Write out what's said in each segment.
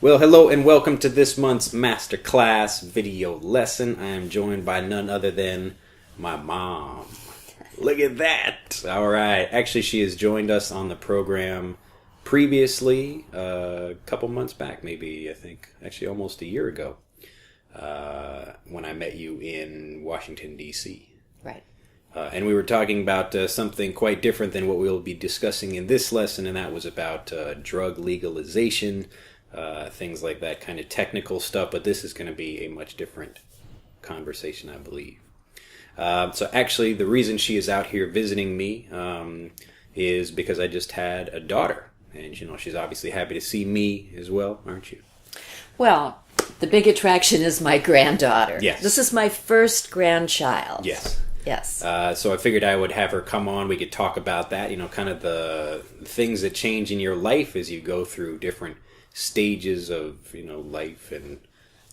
Well, hello and welcome to this month's masterclass video lesson. I am joined by none other than my mom. Look at that! All right. Actually, she has joined us on the program previously, a couple months back, maybe, I think. Actually, almost a year ago, when I met you in Washington, D.C. Right. And we were talking about something quite different than what we'll be discussing in this lesson, and that was about drug legalization. Things like that, kind of technical stuff, but this is going to be a much different conversation, I believe. So actually, the reason she is out here visiting me is because I just had a daughter, and she's obviously happy to see me as well, aren't you? Well, the big attraction is my granddaughter. Yes. This is my first grandchild. Yes. Yes. So I figured I would have her come on. We could talk about that, kind of the things that change in your life as you go through different stages of life and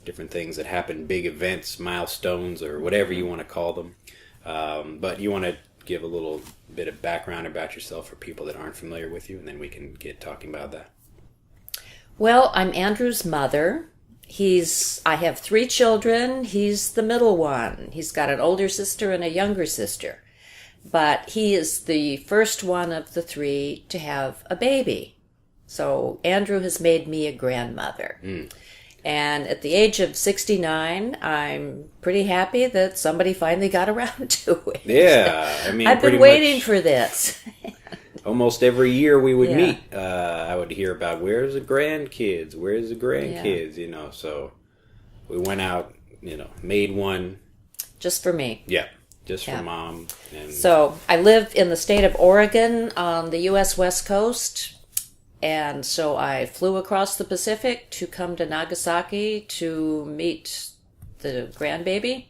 different things that happen, big events, milestones, or whatever you want to call them. But you want to give a little bit of background about yourself for people that aren't familiar with you, and then we can get talking about that. Well, I'm Andrew's mother. I have 3 children. He's the middle one. He's got an older sister and a younger sister. But he is the first one of the 3 to have a baby. So Andrew has made me a grandmother. And at the age of 69, I'm pretty happy that somebody finally got around to it. Yeah, I've been waiting for this. Almost every year we would meet. I would hear about where's the grandkids, so we went out, made one. Just for me. Yeah, just for Mom. And so I live in the state of Oregon on the U.S. West Coast. And so I flew across the Pacific to come to Nagasaki to meet the grandbaby.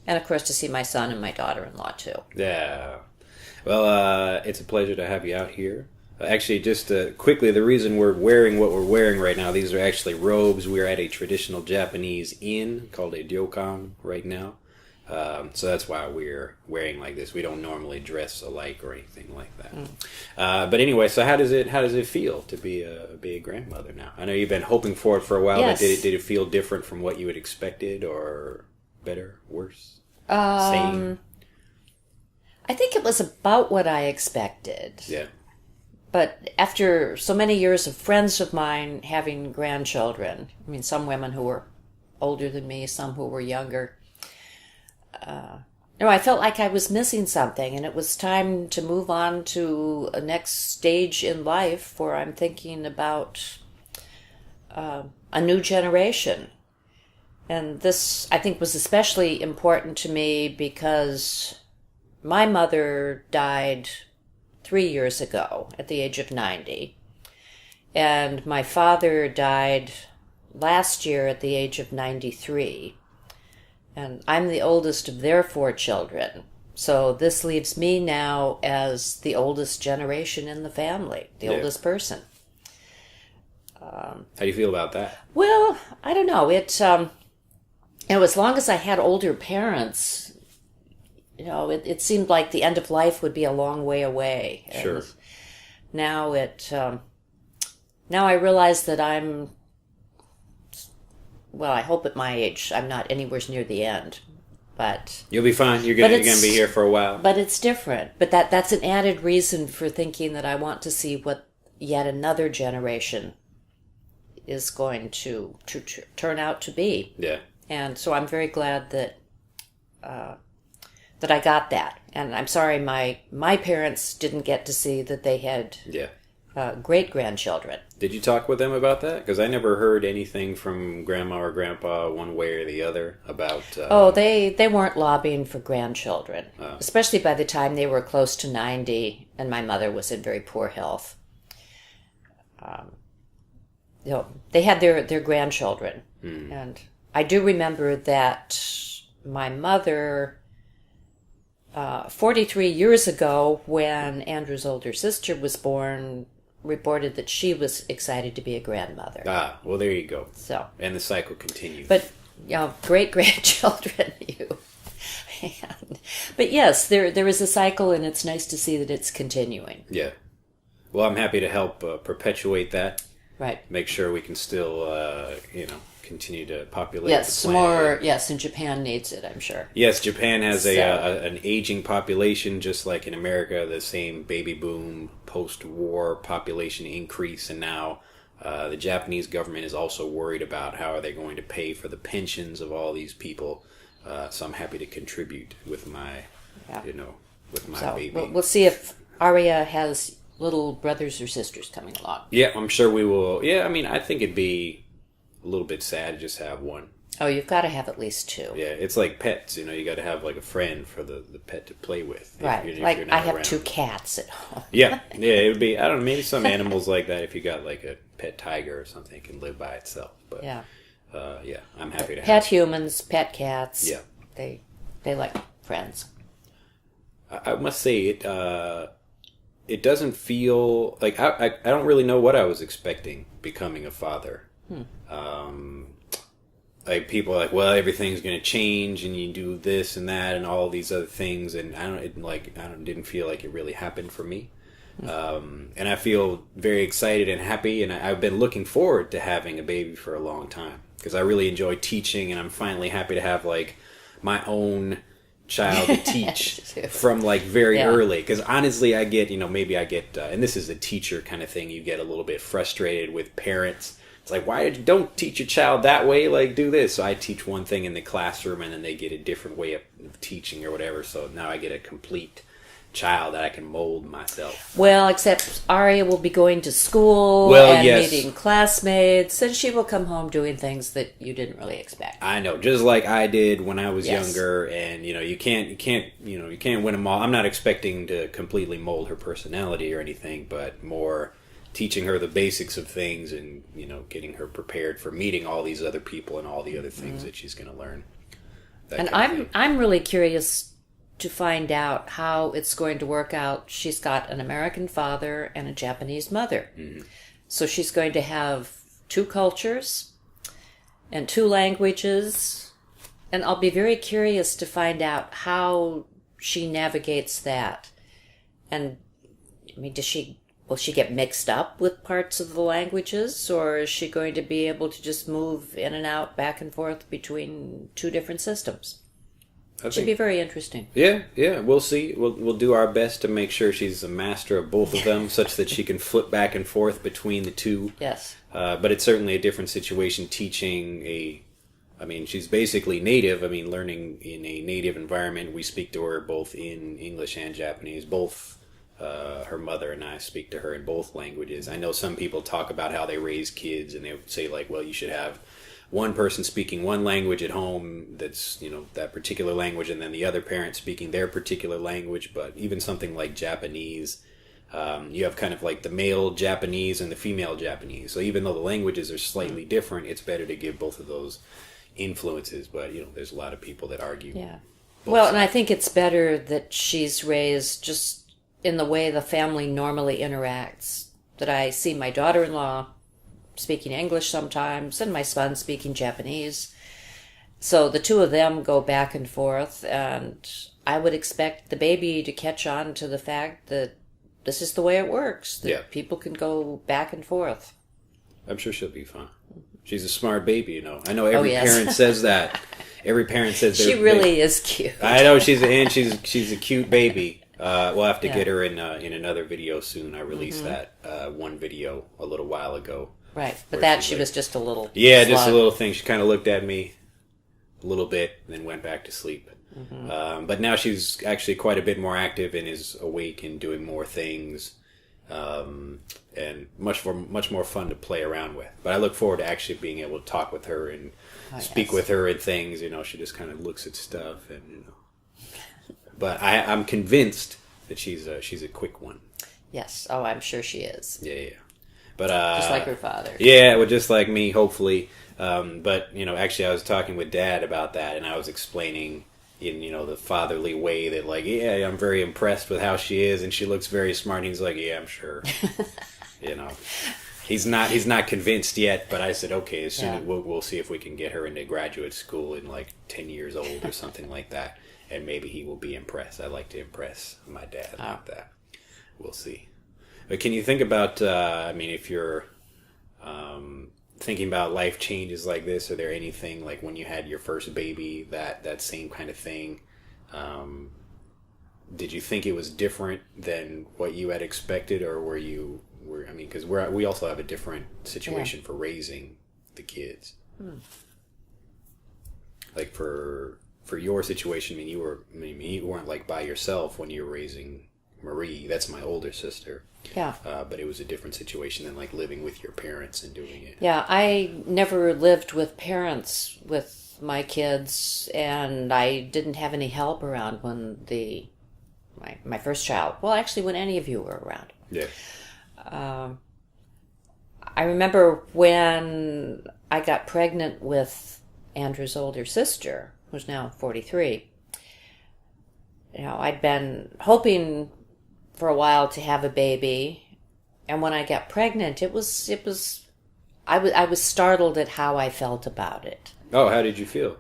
And, of course, to see my son and my daughter-in-law, too. Yeah. Well, it's a pleasure to have you out here. Actually, just quickly, the reason we're wearing what we're wearing right now, these are actually robes. We're at a traditional Japanese inn called a ryokan right now. So that's why we're wearing like this. We don't normally dress alike or anything like that. But anyway, so how does it feel to be a grandmother now? I know you've been hoping for it for a while, Yes. but did it feel different from what you had expected, or better, worse, same? I think it was about what I expected. Yeah. But after so many years of friends of mine having grandchildren, some women who were older than me, some who were younger, I felt like I was missing something, and it was time to move on to a next stage in life where I'm thinking about a new generation. And this, I think, was especially important to me because my mother died 3 years ago at the age of 90, and my father died last year at the age of 93. And I'm the oldest of their 4 children. So this leaves me now as the oldest generation in the family, the oldest person. How do you feel about that? Well, I don't know. As long as I had older parents, it seemed like the end of life would be a long way away. Sure. And now I realize that I hope at my age I'm not anywhere near the end, but You'll be fine. You're gonna be here for a while. But it's different. But that's an added reason for thinking that I want to see what yet another generation is going to turn out to be. Yeah. And so I'm very glad that I got that. And I'm sorry my parents didn't get to see that they had great grandchildren. Did you talk with them about that? Because I never heard anything from Grandma or Grandpa one way or the other about... They weren't lobbying for grandchildren, especially by the time they were close to 90, and my mother was in very poor health. They had their grandchildren. And I do remember that my mother, 43 years ago, when Andrew's older sister was born, reported that she was excited to be a grandmother. Ah, well, there you go. So, and the cycle continues. But, great grandchildren, But yes, there is a cycle, and it's nice to see that it's continuing. Yeah. Well, I'm happy to help perpetuate that. Right. make sure we can still, continue to populate Yes, the some planet. more. Yes, and Japan needs it, I'm sure. Yes, Japan has So- an aging population, just like in America. The same baby boom, post-war population increase, and now the Japanese government is also worried about how are they going to pay for the pensions of all these people. So I'm happy to contribute with my, Yeah. with my So baby. we'll see if Arya has little brothers or sisters coming along. Yeah, I'm sure we will. Yeah, I mean, I think it'd be a little bit sad to just have one. Oh, you've got to have at least two. Yeah, it's like pets. You got to have like a friend for the pet to play with. Right. If Like you're I not have around. 2 cats at home. Yeah, it would be. I don't know. Maybe some animals like that. If you got like a pet tiger or something, it can live by itself. But Yeah. I'm happy to Pet have. humans, pet cats. Yeah. They like friends. I must say it doesn't feel like I don't really know what I was expecting becoming a father. Like people are like, well, everything's going to change, and you do this and that, and all these other things, and didn't feel like it really happened for me. And I feel very excited and happy, and I've been looking forward to having a baby for a long time because I really enjoy teaching, and I'm finally happy to have like my own child to teach from like very early. Because honestly, I get and this is a teacher kind of thing. You get a little bit frustrated with parents. It's like, why don't teach your child that way? Like, do this. So I teach one thing in the classroom, and then they get a different way of teaching or whatever. So now I get a complete child that I can mold myself. Well, except Arya will be going to school Yes. meeting classmates, and she will come home doing things that you didn't really expect. I know, just like I did when I was Yes. younger, and you can't win them all. I'm not expecting to completely mold her personality or anything, but more teaching her the basics of things and getting her prepared for meeting all these other people and all the other things that she's going to learn. And I'm really curious to find out how it's going to work out. She's got an American father and a Japanese mother. Mm-hmm. So she's going to have 2 cultures and 2 languages. And I'll be very curious to find out how she navigates that. And I mean, will she get mixed up with parts of the languages, or is she going to be able to just move in and out, back and forth between 2 different systems? Should be very interesting. Yeah, we'll see. We'll do our best to make sure she's a master of both of them, such that she can flip back and forth between the 2. Yes. But it's certainly a different situation teaching she's basically native. I mean, learning in a native environment. We speak to her both in English and Japanese. Both her mother and I speak to her in both languages. I know some people talk about how they raise kids, and they would say like, well, you should have one person speaking one language at home that's that particular language, and then the other parent speaking their particular language. But even something like Japanese, you have kind of like the male Japanese and the female Japanese. So even though the languages are slightly different, it's better to give both of those influences. But there's a lot of people that argue. Yeah. Well, and I think it's better that she's raised just in the way the family normally interacts. That I see my daughter-in-law speaking English sometimes, and my son speaking Japanese. So the 2 of them go back and forth, and I would expect the baby to catch on to the fact that this is the way it works, that people can go back and forth. I'm sure she'll be fine. She's a smart baby, I know every yes. parent says that. Every parent says She really is cute. I know she's a cute baby. We'll have to get her in another video soon. I released that one video a little while ago. Right, but that she was just a little just slug. a little thing. She kind of looked at me a little bit, and then went back to sleep. But now she's actually quite a bit more active and is awake and doing more things, and much more fun to play around with. But I look forward to actually being able to talk with her and speak with her and things. She just kind of looks at stuff, and But I'm convinced that she's a quick one. Yes. Oh, I'm sure she is. Yeah. But just like her father. Yeah, well, just like me, hopefully. But actually, I was talking with Dad about that, and I was explaining in the fatherly way that like, yeah, I'm very impressed with how she is, and she looks very smart. And he's like, yeah, I'm sure. He's not convinced yet, but I said, okay, as soon as we'll see if we can get her into graduate school in like 10 years old or something like that, and maybe he will be impressed. I like to impress my dad like that. We'll see. But can you think about? If you're Thinking about life changes like this, are there anything like when you had your first baby, that same kind of thing? Did you think it was different than what you had expected, or I mean, because we also have a different situation for raising the kids. Like for your situation, I mean, you weren't like by yourself when you were raising Marie. That's my older sister. Yeah. But it was a different situation than like living with your parents and doing it. Yeah, I never lived with parents with my kids, and I didn't have any help around when my first child. Well, actually, when any of you were around. Yeah. I remember when I got pregnant with Andrew's older sister, who's now 43. I'd been hoping for a while to have a baby, and when I got pregnant, I was startled at how I felt about it. Oh, how did you feel?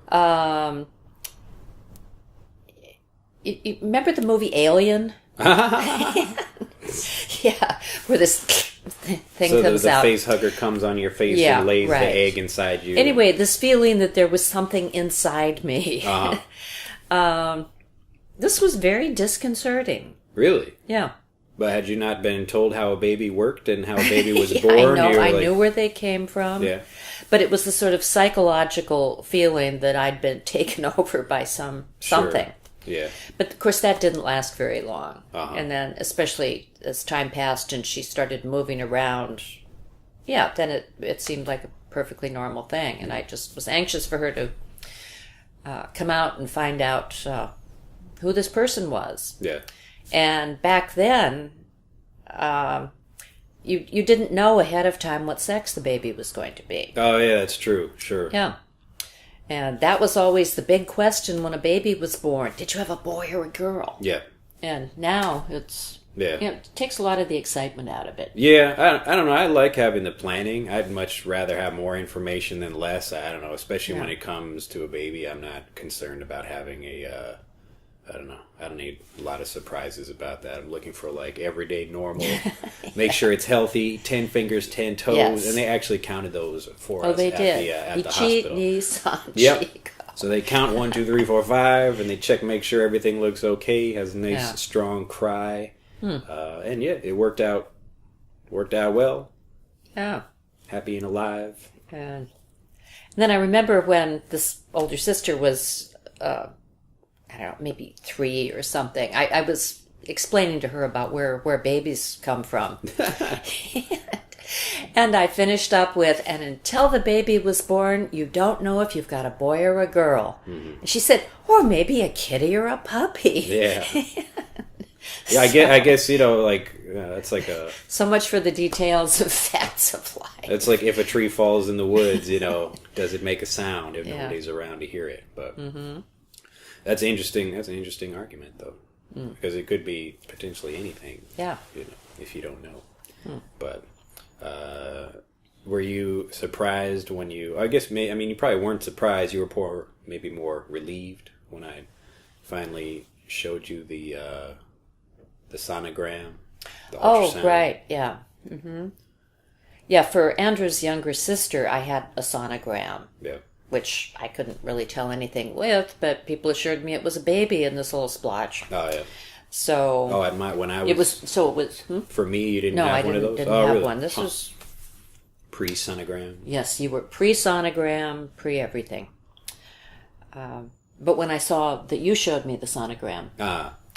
You remember the movie Alien? Yeah, where this thing comes the out. face hugger comes on your face and lays the egg inside you. Anyway, this feeling that there was something inside me. This was very disconcerting. Really? Yeah. But had you not been told how a baby worked and how a baby was born? I knew where they came from. Yeah. But it was the sort of psychological feeling that I'd been taken over by something. Sure. Yeah. But of course that didn't last very long. Uh-huh. And then especially as time passed and she started moving around, then it seemed like a perfectly normal thing. And I just was anxious for her to come out and find out who this person was. Yeah. And back then, you didn't know ahead of time what sex the baby was going to be. Oh, yeah, that's true. Sure. Yeah. And that was always the big question when a baby was born. Did you have a boy or a girl? Yeah. And now it takes a lot of the excitement out of it. Yeah, I don't know. I like having the planning. I'd much rather have more information than less. I don't know, especially when it comes to a baby. I'm not concerned about having I don't know. I don't need a lot of surprises about that. I'm looking for like everyday normal. Make sure it's healthy. 10 fingers, 10 toes, Yes. and they actually counted those for us. They at did. At the hospital. Yep. So they count 1, 2, 3, 4, 5, and they check, make sure everything looks okay. Has a nice strong cry, and it worked out. Worked out well. Yeah. Happy and alive. And then I remember when this older sister was. I don't know, maybe 3 or something. I was explaining to her about where babies come from. And I finished up with, and until the baby was born, you don't know if you've got a boy or a girl. Mm-hmm. And she said, or maybe a kitty or a puppy. Yeah. Yeah, I guess it's like a... So much for the details of facts of life. It's like if a tree falls in the woods, does it make a sound if nobody's around to hear it? But... Mm-hmm. That's interesting. That's an interesting argument, though, because it could be potentially anything. Yeah. If you don't know. But were you surprised when you? I guess you probably weren't surprised. You were maybe more relieved when I finally showed you the sonogram. The ultrasound. Right. Yeah. Mm-hmm. Yeah. For Andrew's younger sister, I had a sonogram. Yeah. Which I couldn't really tell anything with, but people assured me it was a baby in this little splotch. Oh, yeah. So... Oh, when I was... It was... For me, you didn't have one of those? No, I didn't have one. This was... Pre-sonogram? Yes, you were pre-sonogram, pre-everything. But when I saw that you showed me the sonogram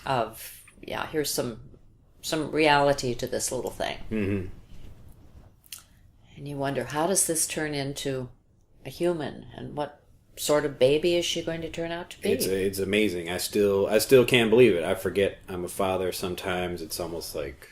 of, here's some reality to this little thing. Mm-hmm. And you wonder, how does this turn into... a human, and what sort of baby is she going to turn out to be? It's amazing. I still can't believe it. I forget I'm a father sometimes. It's almost like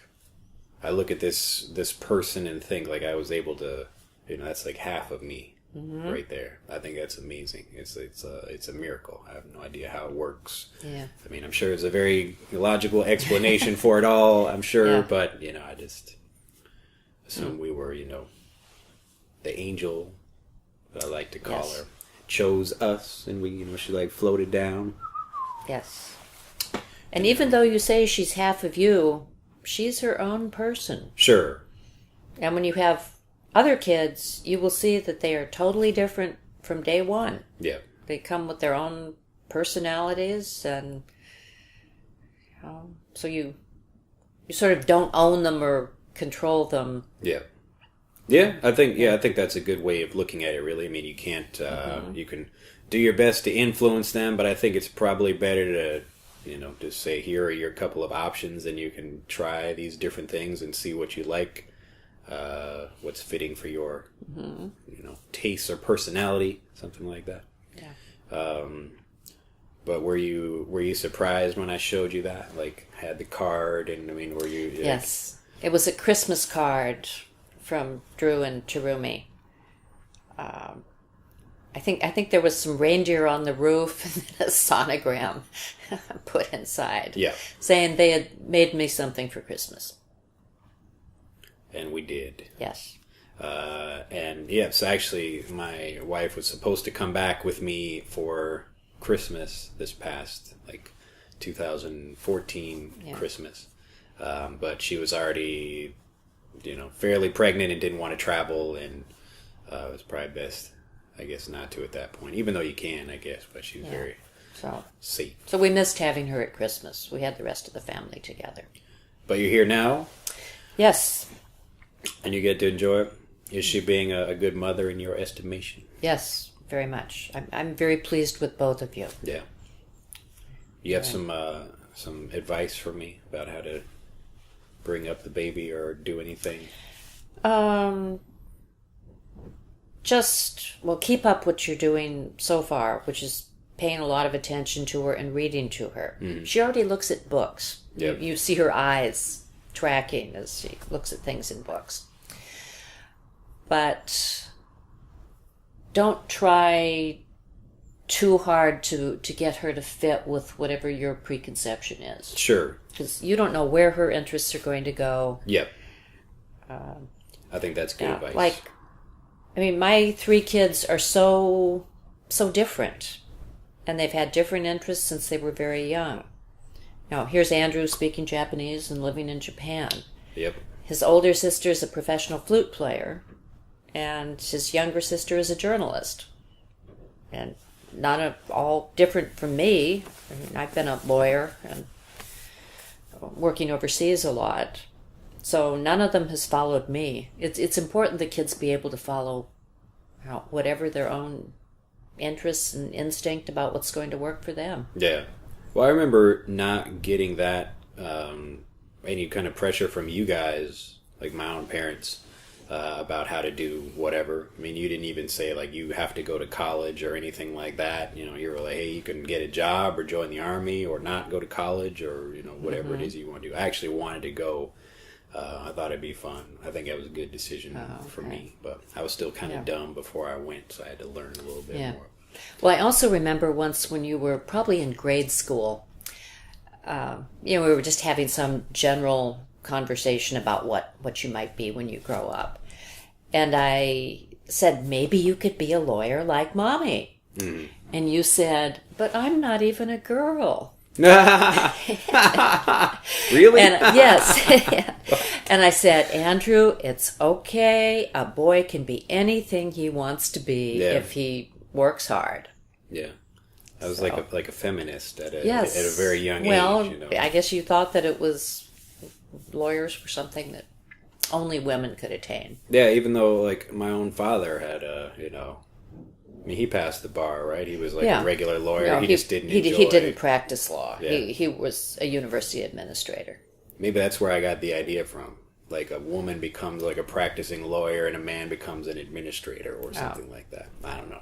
I look at this person and think like I was able to, that's like half of me right there. I think that's amazing. It's a miracle. I have no idea how it works. Yeah. I mean, I'm sure there's a very logical explanation for it all. I'm sure, but I just assume we were, the angel. I like to call her, chose us, and we, she like floated down. Yes. And even though you say she's half of you, she's her own person. Sure. And when you have other kids, you will see that they are totally different from day one. Yeah. They come with their own personalities, and so you sort of don't own them or control them. Yeah. I think that's a good way of looking at it. Really, I mean, you can't. You can do your best to influence them, but I think it's probably better to, just say, here are your couple of options, and you can try these different things and see what you like, what's fitting for your, taste or personality, something like that. Yeah. But were you surprised when I showed you that? Like, had the card, and I mean, were you? Like... Yes, it was a Christmas card from Drew and Terumi. I think there was some reindeer on the roof and a sonogram put inside. Yeah. Saying they had made me something for Christmas. And we did. Yes. And yes, actually, my wife was supposed to come back with me for Christmas this past, 2014 Christmas. But she was already, fairly pregnant and didn't want to travel, and it was probably best, I guess, not to at that point. Even though you can, I guess, but she was very safe. So we missed having her at Christmas. We had the rest of the family together. But you're here now? Yes. And you get to enjoy it? Is she being a good mother in your estimation? Yes, very much. I'm very pleased with both of you. Yeah. You have some advice for me about how to bring up the baby or do anything? Keep up what you're doing so far, which is paying a lot of attention to her and reading to her. Mm-hmm. She already looks at books. Yep. You see her eyes tracking as she looks at things in books. But don't try too hard to get her to fit with whatever your preconception is. Sure. Because you don't know where her interests are going to go. Yep. I think that's good advice. My 3 kids are so different. And they've had different interests since they were very young. Now, here's Andrew speaking Japanese and living in Japan. Yep. His older sister is a professional flute player, and his younger sister is a journalist. And all different from me. I mean, I've been a lawyer and working overseas a lot. So none of them has followed me. It's important that kids be able to follow whatever their own interests and instinct about what's going to work for them. Yeah. Well, I remember not getting that any kind of pressure from you guys, like my own parents, about how to do whatever. I mean, you didn't even say, you have to go to college or anything like that. You were like, hey, you can get a job or join the army or not go to college or, whatever it is you want to do. I actually wanted to go. I thought it'd be fun. I think it was a good decision for me. But I was still kind of dumb before I went, so I had to learn a little bit more. Well, I also remember once when you were probably in grade school, we were just having some general conversation about what you might be when you grow up. And I said, maybe you could be a lawyer like Mommy. Mm-hmm. And you said, but I'm not even a girl. Really? And yes. And I said, Andrew, it's okay. A boy can be anything he wants to be if he works hard. Yeah. I was like a feminist at a very young age. Well, I guess you thought that it was lawyers were something that only women could attain. Yeah, even though my own father had he passed the bar, right? He was a regular lawyer. No, he just didn't enjoy. He didn't practice law. Yeah. He was a university administrator. Maybe that's where I got the idea from. A woman becomes a practicing lawyer and a man becomes an administrator or something like that. I don't know.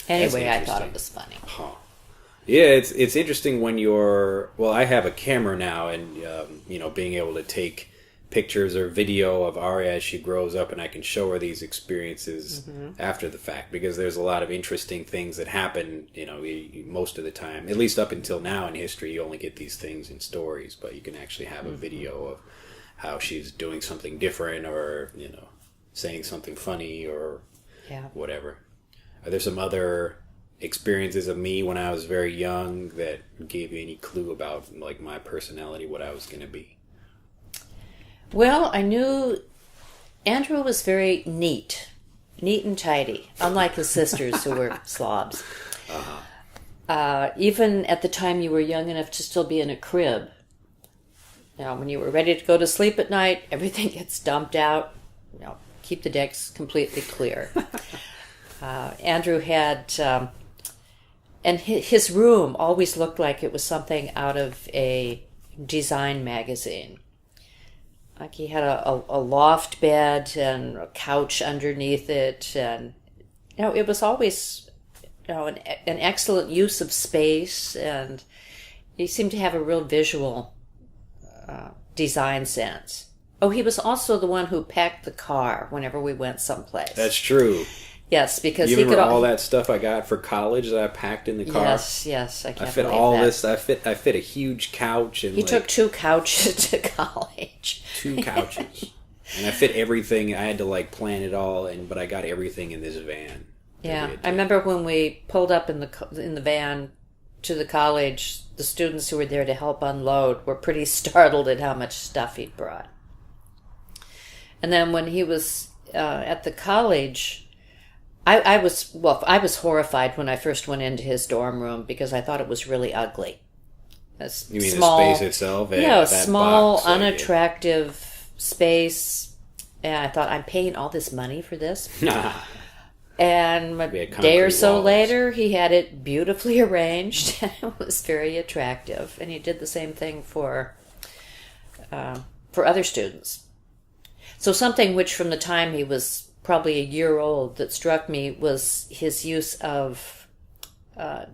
Anyway, I thought it was funny. Huh. Yeah, it's interesting when you're... Well, I have a camera now, and, being able to take pictures or video of Aria as she grows up, and I can show her these experiences after the fact, because there's a lot of interesting things that happen, most of the time. At least up until now in history, you only get these things in stories, but you can actually have a video of how she's doing something different or, saying something funny or whatever. Are there some other experiences of me when I was very young that gave you any clue about my personality, what I was going to be? Well, I knew Andrew was very neat and tidy, unlike his sisters who were slobs. Even at the time you were young enough to still be in a crib. Now, when you were ready to go to sleep at night, everything gets dumped out. Keep the decks completely clear. Andrew had, and his room always looked like it was something out of a design magazine. Like he had a loft bed and a couch underneath it, and it was always an excellent use of space, and he seemed to have a real visual design sense. Oh, he was also the one who packed the car whenever we went someplace. That's true. Yes, because you he remember could all that stuff I got for college that I packed in the car. Yes, I can't I fit believe all that. this. I fit a huge couch and He took 2 couches to college. 2 couches, and I fit everything. I had to plan it all, but I got everything in this van. Yeah, I remember when we pulled up in the van to the college, the students who were there to help unload were pretty startled at how much stuff he'd brought. And then when he was at the college, I was horrified when I first went into his dorm room because I thought it was really ugly. You mean the space itself? Yeah, a small, unattractive space. And I thought, I'm paying all this money for this? And a day or so later, he had it beautifully arranged, and it was very attractive. And he did the same thing for other students. So something which from the time he was probably a year old that struck me was his use of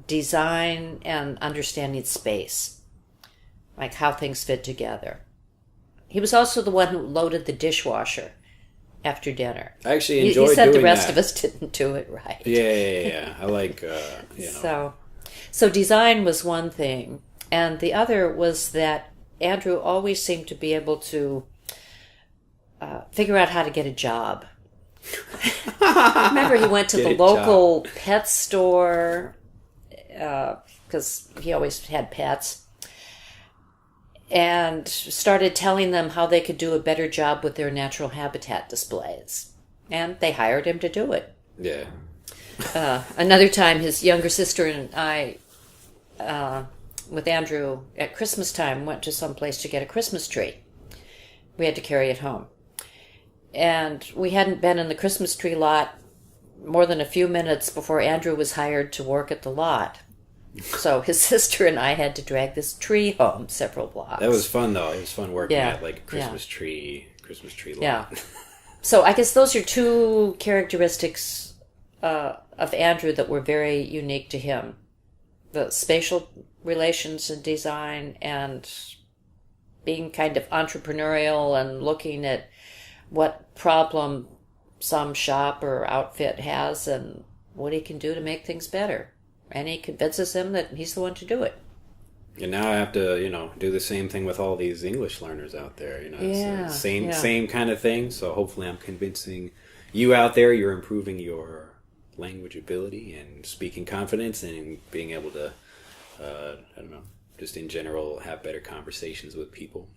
design and understanding space, like how things fit together. He was also the one who loaded the dishwasher after dinner. I actually enjoyed doing that. He said the rest of us didn't do it right. Yeah. I like, So design was one thing, and the other was that Andrew always seemed to be able to figure out how to get a job. Remember, he went to the local pet store because he always had pets, and started telling them how they could do a better job with their natural habitat displays. And they hired him to do it. Yeah. Another time, his younger sister and I, with Andrew, at Christmas time, went to some place to get a Christmas tree. We had to carry it home. And we hadn't been in the Christmas tree lot more than a few minutes before Andrew was hired to work at the lot. So his sister and I had to drag this tree home several blocks. That was fun, though. It was fun working at a Christmas tree lot. Yeah. So I guess those are 2 characteristics of Andrew that were very unique to him. The spatial relations and design, and being kind of entrepreneurial and looking at what problem some shop or outfit has and what he can do to make things better. And he convinces him that he's the one to do it. And now I have to, do the same thing with all these English learners out there. It's the same kind of thing. So hopefully I'm convincing you out there you're improving your language ability and speaking confidence and being able to, just in general have better conversations with people.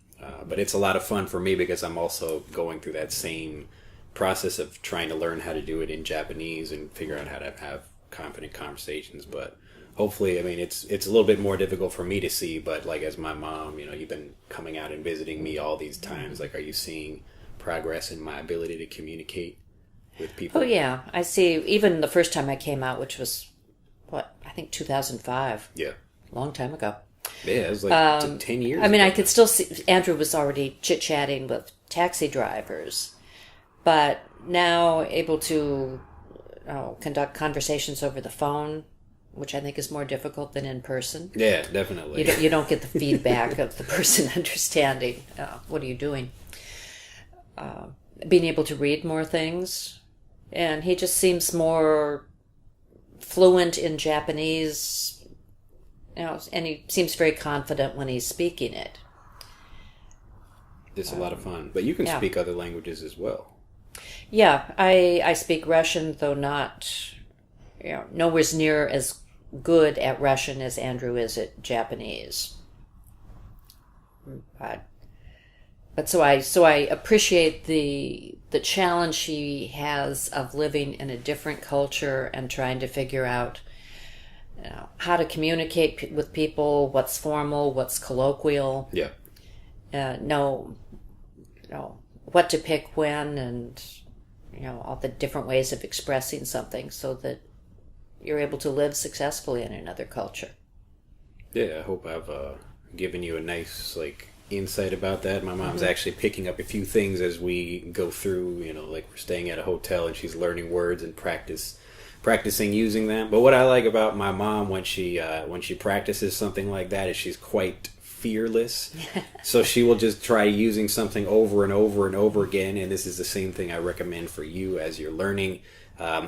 But it's a lot of fun for me because I'm also going through that same process of trying to learn how to do it in Japanese and figure out how to have confident conversations. But hopefully, it's a little bit more difficult for me to see. But as my mom, you've been coming out and visiting me all these times. Are you seeing progress in my ability to communicate with people? Oh, yeah. I see. Even the first time I came out, which was, I think 2005. Yeah. A long time ago. Yeah, it was 10 years ago. I could still see Andrew was already chit-chatting with taxi drivers, but now able to conduct conversations over the phone, which I think is more difficult than in person. Yeah, definitely. You don't get the feedback of the person understanding, what are you doing? Being able to read more things, and he just seems more fluent in Japanese. And he seems very confident when he's speaking it. It's a lot of fun. But you can speak other languages as well. Yeah, I speak Russian, though not, nowhere near as good at Russian as Andrew is at Japanese. But but so I appreciate the challenge she has of living in a different culture and trying to figure out, how to communicate with people, what's formal, what's colloquial. Yeah. Know, what to pick when, and all the different ways of expressing something, so that you're able to live successfully in another culture. Yeah, I hope I've given you a nice insight about that. My mom's actually picking up a few things as we go through. Like we're staying at a hotel and she's learning words and practicing using them. But what I like about my mom when she practices something like that is she's quite fearless. So she will just try using something over and over and over again. And this is the same thing I recommend for you as you're learning.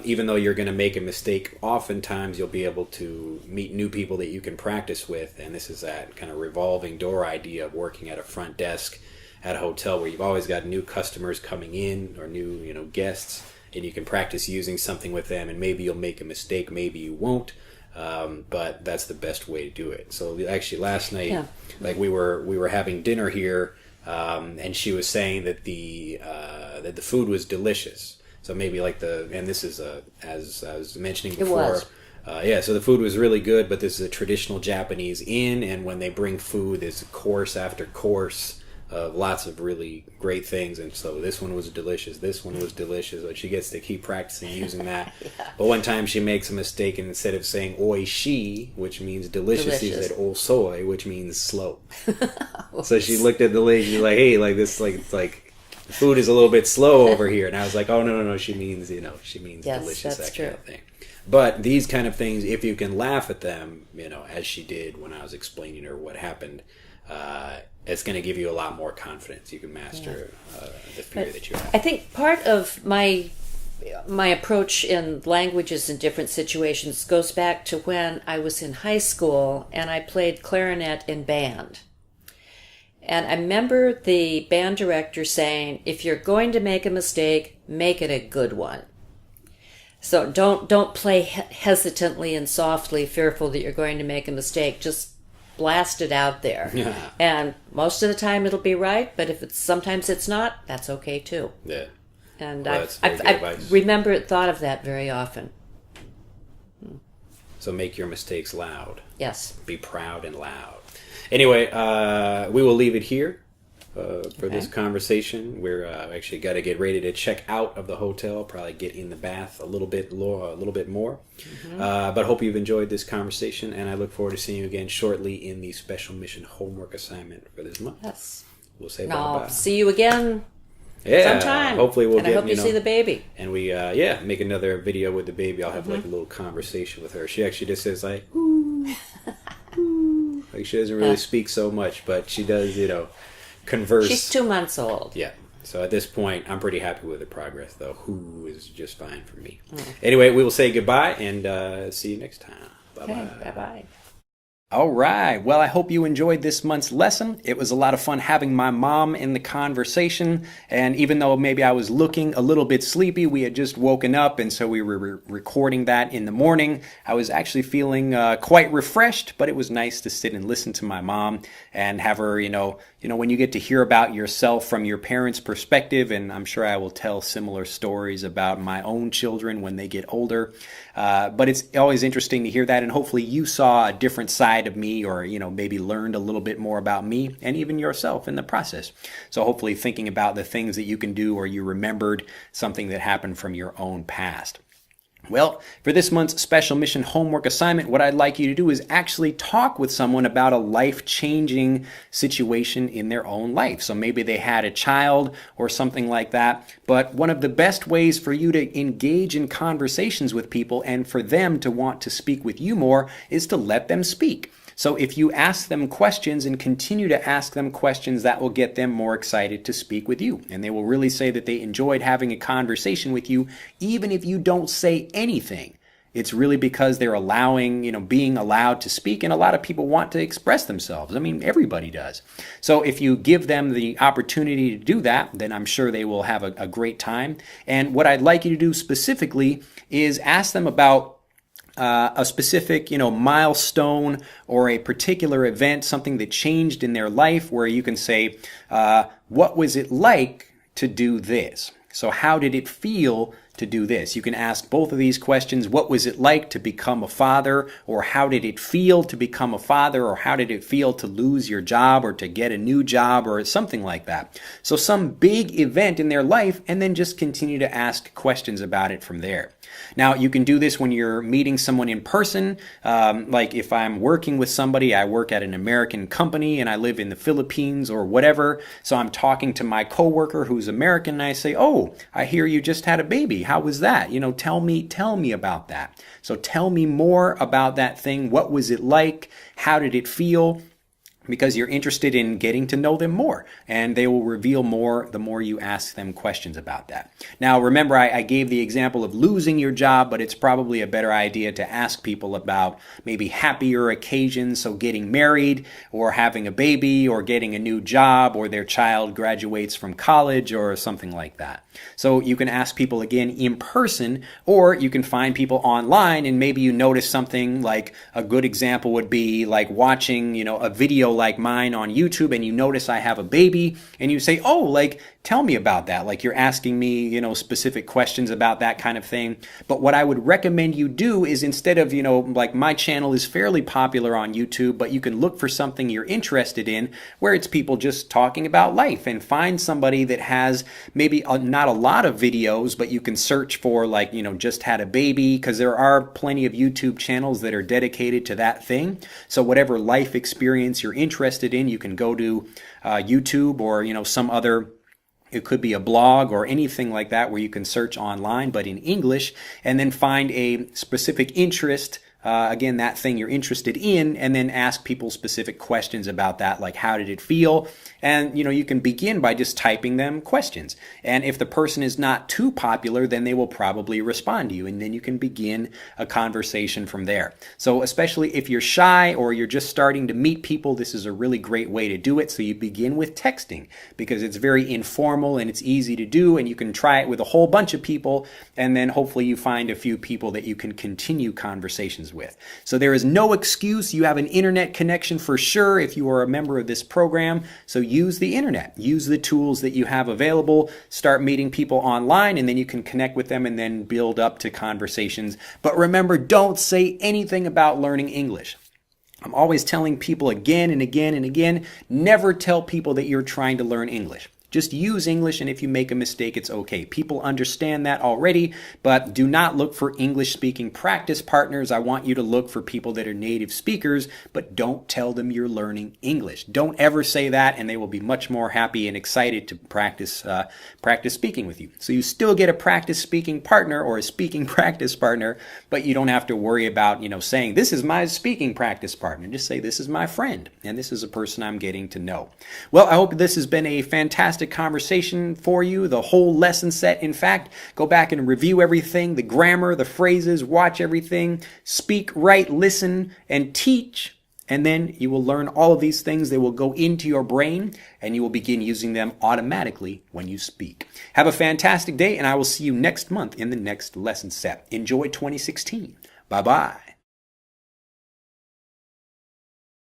Even though you're going to make a mistake, oftentimes you'll be able to meet new people that you can practice with. And this is that kind of revolving door idea of working at a front desk at a hotel where you've always got new customers coming in or new guests, and you can practice using something with them. And maybe you'll make a mistake, maybe you won't. But that's the best way to do it. So actually last night, we were having dinner here, and she was saying that the food was delicious. So maybe and this is as I was mentioning before. It was. So the food was really good, but this is a traditional Japanese inn, and when they bring food, there's course after course of lots of really great things. And so this one was delicious. This one was delicious. But she gets to keep practicing using that. But one time she makes a mistake, and instead of saying oishi, which means delicious, she said osoi, which means slow. So she looked at the lady. She's like, "Hey, the food is a little bit slow over here." And I was like, "Oh, no, she means delicious," that kind of thing. But these kind of things, if you can laugh at them, as she did when I was explaining her what happened, it's going to give you a lot more confidence. You can master the fear that you have. I think part of my approach in languages in different situations goes back to when I was in high school and I played clarinet in band. And I remember the band director saying, if you're going to make a mistake, make it a good one. So don't play hesitantly and softly, fearful that you're going to make a mistake. Just blast it out there. Yeah. And most of the time it'll be right, but if sometimes it's not, that's okay too. Yeah. And I thought of that very often. So make your mistakes loud. Yes. Be proud and loud. Anyway, we will leave it here for this conversation. We're actually got to get ready to check out of the hotel. Probably get in the bath a little bit more. But hope you've enjoyed this conversation, and I look forward to seeing you again shortly in the special mission homework assignment for this month. Yes. We'll say bye-bye. See you again. Yeah, sometime. Hopefully we'll and I hope you see the baby. And we make another video with the baby. I'll have a little conversation with her. She actually just says ooh. She doesn't really speak so much, but she does, converse. She's 2 months old. Yeah. So at this point, I'm pretty happy with the progress, though. Who is just fine for me. Anyway, we will say goodbye and see you next time. Bye-bye. Okay, bye-bye. All right. Well, I hope you enjoyed this month's lesson. It was a lot of fun having my mom in the conversation. And even though maybe I was looking a little bit sleepy, we had just woken up, and so we were recording that in the morning. I was actually feeling quite refreshed, but it was nice to sit and listen to my mom and have her, when you get to hear about yourself from your parents' perspective, and I'm sure I will tell similar stories about my own children when they get older. But it's always interesting to hear that, and hopefully you saw a different side of me, or maybe learned a little bit more about me and even yourself in the process. So hopefully thinking about the things that you can do, or you remembered something that happened from your own past. Well, for this month's special mission homework assignment, what I'd like you to do is actually talk with someone about a life-changing situation in their own life. So maybe they had a child or something like that. But one of the best ways for you to engage in conversations with people and for them to want to speak with you more is to let them speak. So if you ask them questions and continue to ask them questions, that will get them more excited to speak with you. And they will really say that they enjoyed having a conversation with you, even if you don't say anything. It's really because they're being allowed to speak, and a lot of people want to express themselves. I mean, everybody does. So if you give them the opportunity to do that, then I'm sure they will have a great time. And what I'd like you to do specifically is ask them about a specific, milestone or a particular event, something that changed in their life, where you can say, what was it like to do this? So how did it feel to do this? You can ask both of these questions. What was it like to become a father? Or how did it feel to become a father? Or how did it feel to lose your job or to get a new job or something like that? So some big event in their life, and then just continue to ask questions about it from there. Now, you can do this when you're meeting someone in person. Like if I'm working with somebody, I work at an American company and I live in the Philippines or whatever. So I'm talking to my coworker who's American and I say, oh, I hear you just had a baby. How was that? Tell me about that. So tell me more about that thing. What was it like? How did it feel? Because you're interested in getting to know them more, and they will reveal more the more you ask them questions about that. Now, remember, I gave the example of losing your job, but it's probably a better idea to ask people about maybe happier occasions, so getting married or having a baby or getting a new job or their child graduates from college or something like that. So you can ask people again in person, or you can find people online, and maybe you notice something. Like a good example would be like watching, a video like mine on YouTube, and you notice I have a baby, and you say, oh, like, tell me about that. Like you're asking me, specific questions about that kind of thing. But what I would recommend you do is, instead of, like my channel is fairly popular on YouTube, but you can look for something you're interested in where it's people just talking about life, and find somebody that has maybe not a lot of videos, but you can search for like, just had a baby, because there are plenty of YouTube channels that are dedicated to that thing. So whatever life experience you're interested in, you can go to YouTube or, some other. It could be a blog or anything like that where you can search online, but in English, and then find a specific interest. Again, that thing you're interested in, and then ask people specific questions about that, like how did it feel? And, you can begin by just typing them questions. And if the person is not too popular, then they will probably respond to you, and then you can begin a conversation from there. So especially if you're shy or you're just starting to meet people, this is a really great way to do it. So you begin with texting, because it's very informal and it's easy to do, and you can try it with a whole bunch of people, and then hopefully you find a few people that you can continue conversations with. So there is no excuse. You have an internet connection for sure if you are a member of this program. So use the internet. Use the tools that you have available. Start meeting people online, and then you can connect with them and then build up to conversations. But remember, don't say anything about learning English. I'm always telling people again and again and again, never tell people that you're trying to learn English. Just use English, and if you make a mistake, it's okay. People understand that already, but do not look for English-speaking practice partners. I want you to look for people that are native speakers, but don't tell them you're learning English. Don't ever say that, and they will be much more happy and excited to practice speaking with you. So you still get a practice speaking partner or a speaking practice partner, but you don't have to worry about, saying, this is my speaking practice partner. Just say, this is my friend, and this is a person I'm getting to know. Well, I hope this has been a fantastic conversation for you, the whole lesson set. In fact, go back and review everything, the grammar, the phrases, watch everything, speak, write, listen, and teach. And then you will learn all of these things. They will go into your brain, and you will begin using them automatically when you speak. Have a fantastic day, and I will see you next month in the next lesson set. Enjoy 2016. Bye-bye.